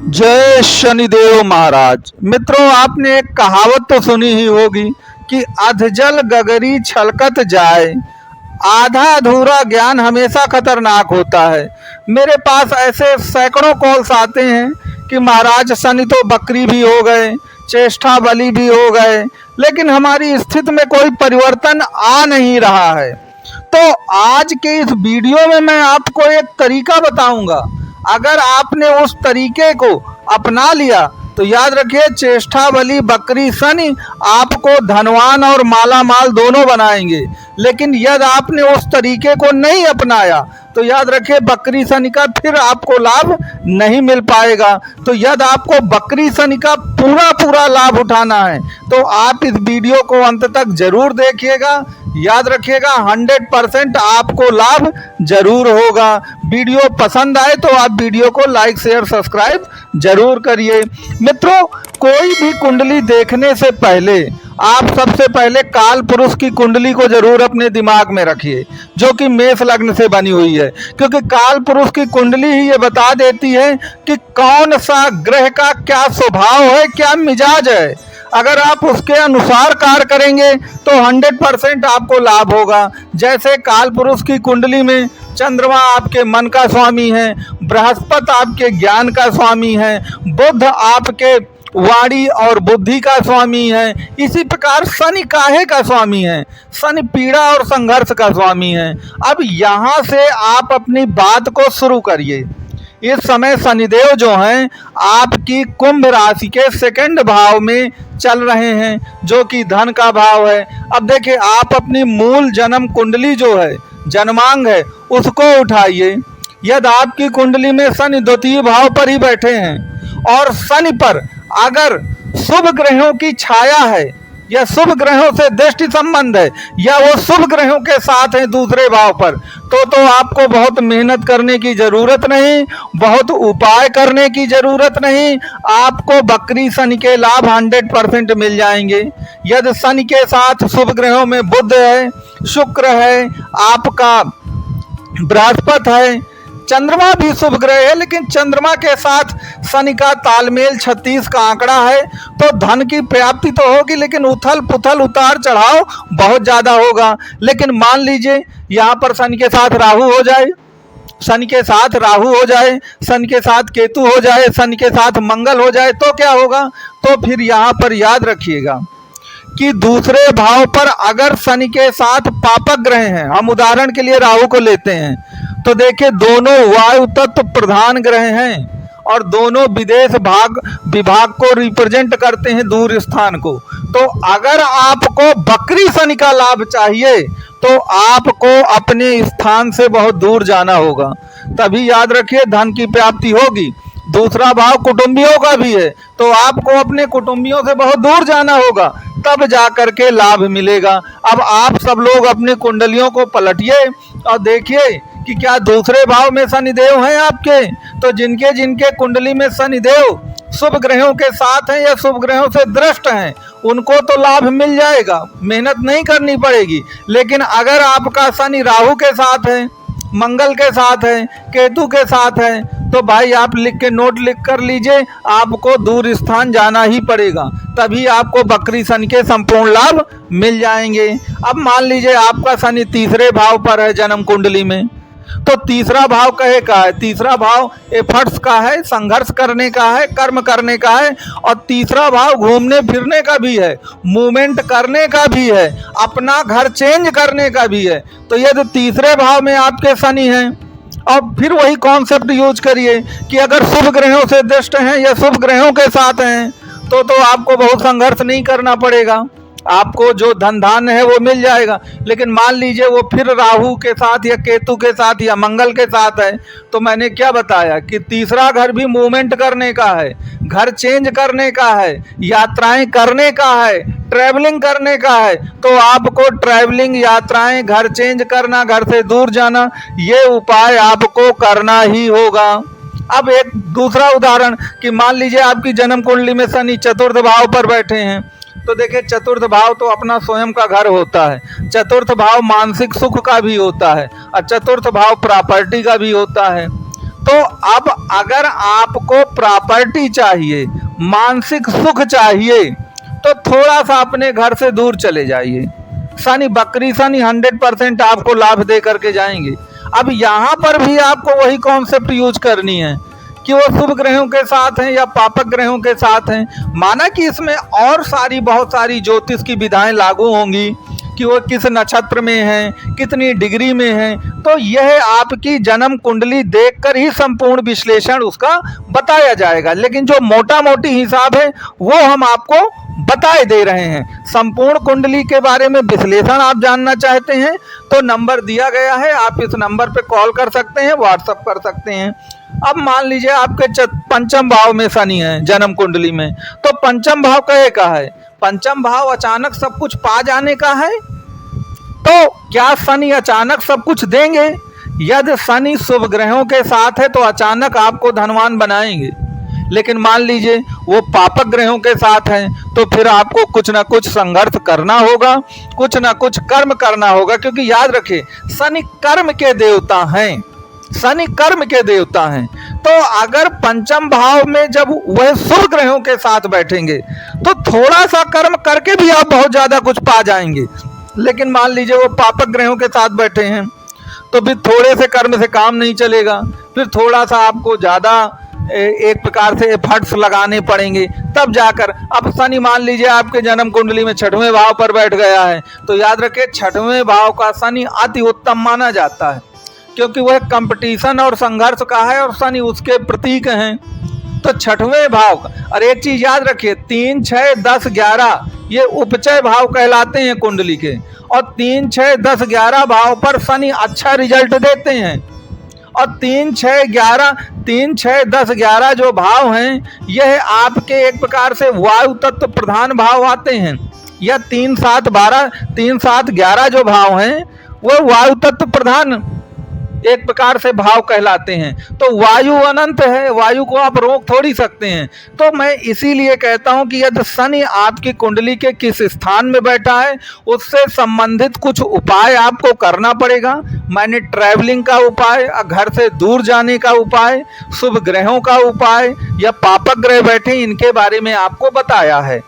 जय शनिदेव महाराज। मित्रों, आपने एक कहावत तो सुनी ही होगी कि अधजल गगरी छलकत जाए, आधा अधूरा ज्ञान हमेशा खतरनाक होता है। मेरे पास ऐसे सैकड़ों कॉल्स आते हैं कि महाराज शनि तो बकरी भी हो गए, चेष्टा बलि भी हो गए, लेकिन हमारी स्थिति में कोई परिवर्तन आ नहीं रहा है। तो आज के इस वीडियो में मैं आपको एक तरीका बताऊंगा। अगर आपने उस तरीके को अपना लिया तो याद रखिए, चेष्टा बलि बकरी शनि आपको धनवान और माला माल दोनों बनाएंगे। लेकिन यदि आपने उस तरीके को नहीं अपनाया तो याद रखिए, बकरी शनि का फिर आपको लाभ नहीं मिल पाएगा। तो यदि आपको बकरी शनि का पूरा लाभ उठाना है तो आप इस वीडियो को अंत तक जरूर देखिएगा। याद रखिएगा, 100% आपको लाभ जरूर होगा। वीडियो पसंद आए तो आप वीडियो को लाइक शेयर सब्सक्राइब जरूर करिए। मित्रों, कोई भी कुंडली देखने से पहले आप सबसे पहले काल पुरुष की कुंडली को जरूर अपने दिमाग में रखिए, जो कि मेष लग्न से बनी हुई है। क्योंकि काल पुरुष की कुंडली ही ये बता देती है कि कौन सा ग्रह का क्या स्वभाव है, क्या मिजाज है। अगर आप उसके अनुसार कार्य करेंगे तो 100% आपको लाभ होगा। जैसे काल पुरुष की कुंडली में चंद्रमा आपके मन का स्वामी है, बृहस्पति आपके ज्ञान का स्वामी है, बुध आपके वाणी और बुद्धि का स्वामी है, इसी प्रकार शनि काहे का स्वामी है, शनि पीड़ा और संघर्ष का स्वामी है। अब यहाँ से आप अपनी बात को शुरू करिए। इस समय शनिदेव जो हैं आपकी कुंभ राशि के सेकंड भाव में चल रहे हैं, जो कि धन का भाव है। अब देखिए, आप अपनी मूल जन्म कुंडली जो है, जन्मांग है, उसको उठाइए। यदि आपकी कुंडली में शनि द्वितीय भाव पर ही बैठे हैं और शनि पर अगर शुभ ग्रहों की छाया है या शुभ ग्रहों से दृष्टि संबंध है या वो शुभ ग्रहों के साथ है दूसरे भाव पर, तो आपको बहुत मेहनत करने की जरूरत नहीं, बहुत उपाय करने की जरूरत नहीं। आपको बकरी शनि के लाभ 100% मिल जाएंगे। यदि शनि के साथ शुभ ग्रहों में बुध है, शुक्र है, आपका बृहस्पति है, चंद्रमा भी शुभ ग्रह है, लेकिन चंद्रमा के साथ शनि का तालमेल 36 का आंकड़ा है, तो धन की प्राप्ति तो होगी, लेकिन उथल पुथल उतार चढ़ाव बहुत ज्यादा होगा। लेकिन मान लीजिए यहाँ पर शनि के साथ राहु हो जाए, शनि के साथ राहु हो जाए, शनि के साथ केतु हो जाए, शनि के साथ मंगल हो जाए, तो क्या होगा? तो फिर यहाँ पर याद रखिएगा कि दूसरे भाव पर अगर शनि के साथ पापक ग्रह हैं, हम उदाहरण के लिए राहु को लेते हैं, तो देखिए दोनों वायु तत्व प्रधान ग्रह हैं और दोनों विदेश विभाग को रिप्रेजेंट करते हैं, दूर स्थान को। तो अगर आपको बकरी शनि का लाभ चाहिए तो आपको अपने स्थान से बहुत दूर जाना होगा, तभी याद रखिए धन की प्राप्ति होगी। दूसरा भाव कुटुंबियों का भी है, तो आपको अपने कुटुंबियों से बहुत दूर जाना होगा, तब जाकर के लाभ मिलेगा। अब आप सब लोग अपनी कुंडलियों को पलटिए और देखिए कि क्या दूसरे भाव में शनिदेव हैं आपके। तो जिनके जिनके कुंडली में शनिदेव शुभ ग्रहों के साथ हैं या शुभ ग्रहों से दृष्ट हैं, उनको तो लाभ मिल जाएगा, मेहनत नहीं करनी पड़ेगी। लेकिन अगर आपका शनि राहु के साथ है, मंगल के साथ है, केतु के साथ है, तो भाई आप नोट लिख कर लीजिए, आपको दूर स्थान जाना ही पड़ेगा, तभी आपको बकरी शनि के संपूर्ण लाभ मिल जाएंगे। अब मान लीजिए आपका शनि तीसरे भाव पर है जन्म कुंडली में, तो तीसरा भाव कहे का है, तीसरा भाव एफर्ट्स का है, संघर्ष करने का है, कर्म करने का है, और तीसरा भाव घूमने फिरने का भी है, मूवमेंट करने का भी है, अपना घर चेंज करने का भी है। तो यदि तीसरे भाव में आपके शनि हैं, और फिर वही कॉन्सेप्ट यूज करिए कि अगर शुभ ग्रहों से दृष्ट हैं या शुभ ग्रहों के साथ हैं, तो आपको बहुत संघर्ष नहीं करना पड़ेगा, आपको जो धन धान्य है वो मिल जाएगा। लेकिन मान लीजिए वो फिर राहु के साथ या केतु के साथ या मंगल के साथ है, तो मैंने क्या बताया कि तीसरा घर भी मूवमेंट करने का है, घर चेंज करने का है, यात्राएं करने का है, ट्रैवलिंग करने का है। तो आपको ट्रैवलिंग, यात्राएं, घर चेंज करना, घर से दूर जाना, ये उपाय आपको करना ही होगा। अब एक दूसरा उदाहरण कि मान लीजिए आपकी जन्म कुंडली में शनि चतुर्थ भाव पर बैठे हैं, तो देखिए चतुर्थ भाव तो अपना स्वयं का घर होता है, चतुर्थ भाव मानसिक सुख का भी होता है और चतुर्थ भाव प्रॉपर्टी का भी होता है। तो अब अगर आपको प्रॉपर्टी चाहिए, मानसिक सुख चाहिए, तो थोड़ा सा अपने घर से दूर चले जाइए। शनि बकरी शनि 100% आपको लाभ दे करके जाएंगे। अब यहाँ पर भी आपको वही कॉन्सेप्ट यूज करनी है कि वो शुभ ग्रहों के साथ हैं या पापक ग्रहों के साथ हैं। माना कि इसमें और बहुत सारी ज्योतिष की विधाएं लागू होंगी कि वो किस नक्षत्र में हैं, कितनी डिग्री में हैं, तो यह आपकी जन्म कुंडली देखकर ही संपूर्ण विश्लेषण उसका बताया जाएगा। लेकिन जो मोटा मोटी हिसाब है वो हम आपको बताए दे रहे हैं। संपूर्ण कुंडली के बारे में विश्लेषण आप जानना चाहते हैं तो नंबर दिया गया है, आप इस नंबर पे कॉल कर सकते हैं, व्हाट्सअप कर सकते हैं। अब मान लीजिए आपके पंचम भाव में शनि है जन्म कुंडली में, तो पंचम भाव कहे का है, पंचम भाव अचानक सब कुछ पा जाने का है। तो क्या शनि अचानक सब कुछ देंगे? यदि शनि शुभ ग्रहों के साथ है तो अचानक आपको धनवान बनाएंगे। लेकिन मान लीजिए वो पापक ग्रहों के साथ हैं तो फिर आपको कुछ ना कुछ संघर्ष करना होगा, कुछ ना कुछ कर्म करना होगा। क्योंकि याद रखिए शनि कर्म के देवता हैं, शनि कर्म के देवता हैं। तो अगर पंचम भाव में जब वह शुभ ग्रहों के साथ बैठेंगे तो थोड़ा सा कर्म करके भी आप बहुत ज्यादा कुछ पा जाएंगे। लेकिन मान लीजिए वो पापक ग्रहों के साथ बैठे हैं तो फिर थोड़े से कर्म से काम नहीं चलेगा, फिर थोड़ा सा आपको ज्यादा एक प्रकार से एफर्ट्स लगाने पड़ेंगे तब जाकर। अब शनि मान लीजिए आपके जन्म कुंडली में 6वें भाव पर बैठ गया है तो याद रखिए 6वें भाव का शनि अति उत्तम माना जाता है, क्योंकि वह कंपटीशन और संघर्ष का है और शनि उसके प्रतीक हैं। तो 6वें भाव का, और एक चीज याद रखिए 3, 6, 10, 11 ये उपचय भाव कहलाते हैं कुंडली के, और 3, 6, 10, 11 भाव पर शनि अच्छा रिजल्ट देते हैं। और 3, 6, 10, 11 जो भाव हैं यह आपके एक प्रकार से वायु तत्व प्रधान भाव आते हैं। यह 3, 7, 12, 3, 7, 11 जो भाव हैं वो वायु तत्व प्रधान एक प्रकार से भाव कहलाते हैं। तो वायु अनंत है, वायु को आप रोक थोड़ी सकते हैं। तो मैं इसीलिए कहता हूं कि यदि शनि आपकी कुंडली के किस स्थान में बैठा है उससे संबंधित कुछ उपाय आपको करना पड़ेगा। मैंने ट्रैवलिंग का उपाय, घर से दूर जाने का उपाय, शुभ ग्रहों का उपाय या पापक ग्रह बैठे इनके बारे में आपको बताया है।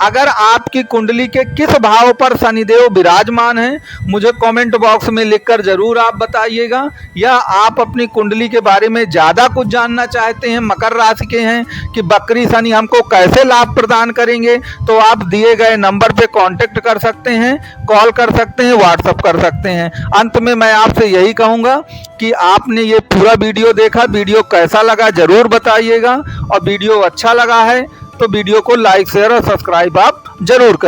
अगर आपकी कुंडली के किस भाव पर शनिदेव विराजमान हैं मुझे कमेंट बॉक्स में लिखकर जरूर आप बताइएगा। या आप अपनी कुंडली के बारे में ज़्यादा कुछ जानना चाहते हैं, मकर राशि के हैं, कि बकरी शनि हमको कैसे लाभ प्रदान करेंगे, तो आप दिए गए नंबर पे कांटेक्ट कर सकते हैं, कॉल कर सकते हैं, व्हाट्सअप कर सकते हैं। अंत में मैं आपसे यही कहूँगा कि आपने ये पूरा वीडियो देखा, वीडियो कैसा लगा जरूर बताइएगा, और वीडियो अच्छा लगा है तो वीडियो को लाइक, शेयर और सब्सक्राइब आप जरूर करें।